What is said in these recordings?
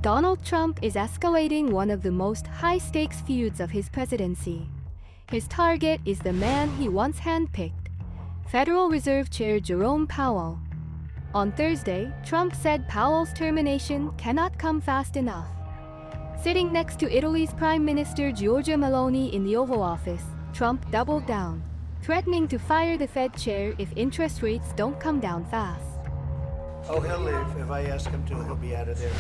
Donald Trump is escalating one of the most high-stakes feuds of his presidency. His target is the man he once handpicked, Federal Reserve Chair Jerome Powell. On Thursday, Trump said Powell's termination cannot come fast enough. Sitting next to Italy's Prime Minister Giorgia Meloni in the Oval Office, Trump doubled down, threatening to fire the Fed chair if interest rates don't come down fast. Oh, he'll leave. If I ask him to, he'll be out of there.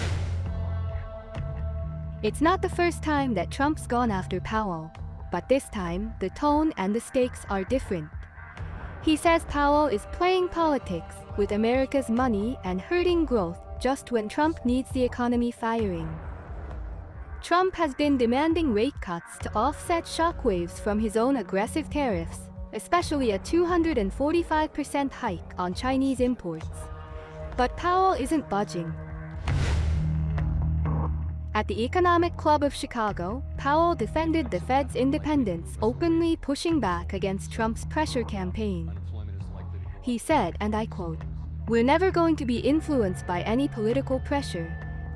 It's not the first time that Trump's gone after Powell, but this time, the tone and the stakes are different. He says Powell is playing politics with America's money and hurting growth just when Trump needs the economy firing. Trump has been demanding rate cuts to offset shockwaves from his own aggressive tariffs, especially a 245% hike on Chinese imports. But Powell isn't budging. At the Economic Club of Chicago, Powell defended the Fed's independence, openly pushing back against Trump's pressure campaign. He said, and I quote, "We're never going to be influenced by any political pressure.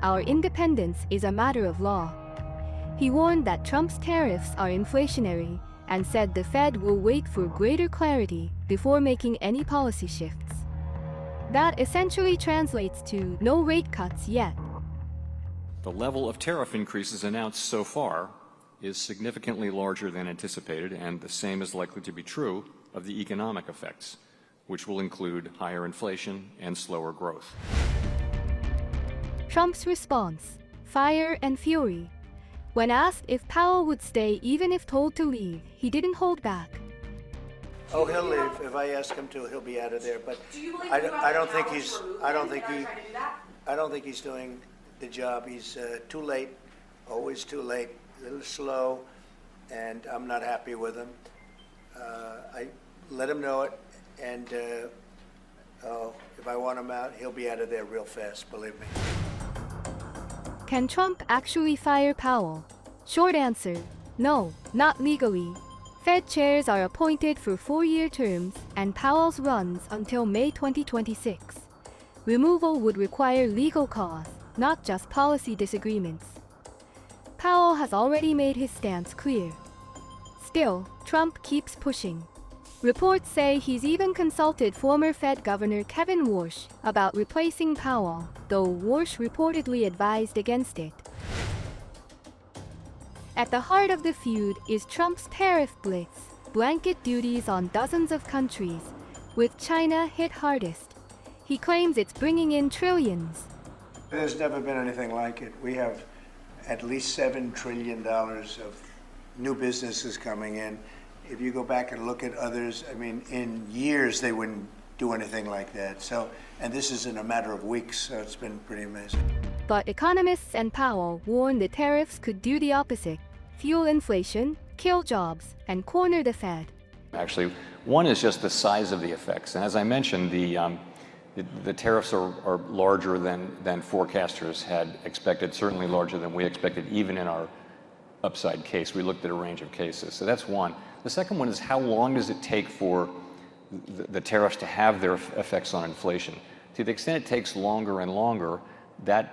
Our independence is a matter of law." He warned that Trump's tariffs are inflationary and said the Fed will wait for greater clarity before making any policy shifts. That essentially translates to no rate cuts yet. The level of tariff increases announced so far is significantly larger than anticipated, and the same is likely to be true of the economic effects, which will include higher inflation and slower growth. Trump's response: fire and fury. When asked if Powell would stay even if told to leave, he didn't hold back. Oh, he'll leave. If I ask him to, he'll be out of there. But I don't think he's doing the job. He's too late, always too late, a little slow, and I'm not happy with him. I let him know it, and if I want him out, he'll be out of there real fast, believe me. Can Trump actually fire Powell? Short answer: no, not legally. Fed chairs are appointed for 4-year terms, and Powell's runs until May 2026. Removal would require legal cause, not just policy disagreements. Powell has already made his stance clear. Still, Trump keeps pushing. Reports say he's even consulted former Fed Governor Kevin Warsh about replacing Powell, though Warsh reportedly advised against it. At the heart of the feud is Trump's tariff blitz, blanket duties on dozens of countries, with China hit hardest. He claims it's bringing in trillions. There's never been anything like it. We have at least $7 trillion of new businesses coming in. If you go back and look at others, I mean, in years they wouldn't do anything like that. So, and this is in a matter of weeks, so it's been pretty amazing. But economists and Powell warn the tariffs could do the opposite: fuel inflation, kill jobs, and corner the Fed. Actually, one is just the size of the effects. And as I mentioned, the tariffs are larger than forecasters had expected, certainly larger than we expected, even in our upside case. We looked at a range of cases. So that's one. The second one is how long does it take for the tariffs to have their effects on inflation? To the extent it takes longer and longer, that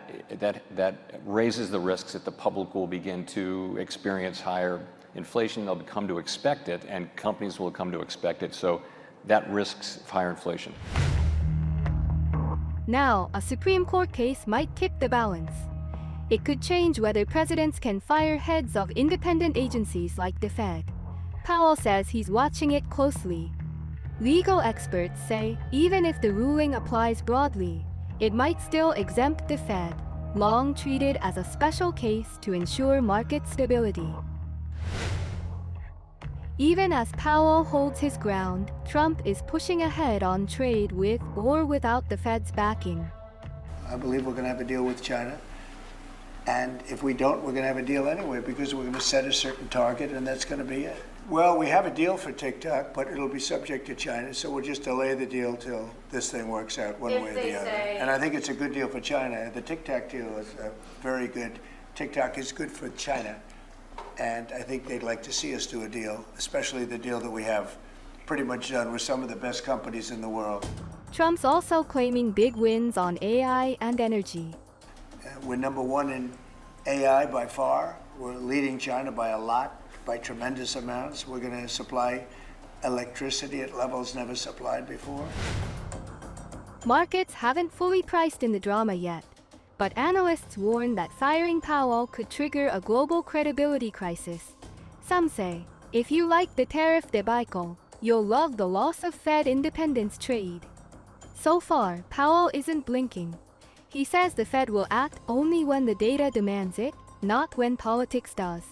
raises the risks that the public will begin to experience higher inflation. They'll come to expect it, and companies will come to expect it. So that risks higher inflation. Now, a Supreme Court case might tip the balance. It could change whether presidents can fire heads of independent agencies like the Fed. Powell says he's watching it closely. Legal experts say even if the ruling applies broadly, it might still exempt the Fed, long treated as a special case to ensure market stability. Even as Powell holds his ground, Trump is pushing ahead on trade with or without the Fed's backing. I believe we're going to have a deal with China. And if we don't, we're going to have a deal anyway, because we're going to set a certain target, and that's going to be it. Well, we have a deal for TikTok, but it'll be subject to China, so we'll just delay the deal till this thing works out one way or the other. And I think it's a good deal for China. The TikTok deal is very good. TikTok is good for China, and I think they'd like to see us do a deal, especially the deal that we have pretty much done with some of the best companies in the world. Trump's also claiming big wins on AI and energy. We're number one in AI by far. We're leading China by a lot, by tremendous amounts. We're going to supply electricity at levels never supplied before. Markets haven't fully priced in the drama yet, but analysts warn that firing Powell could trigger a global credibility crisis. Some say, if you like the tariff debacle, you'll love the loss of Fed independence trade. So far, Powell isn't blinking. He says the Fed will act only when the data demands it, not when politics does.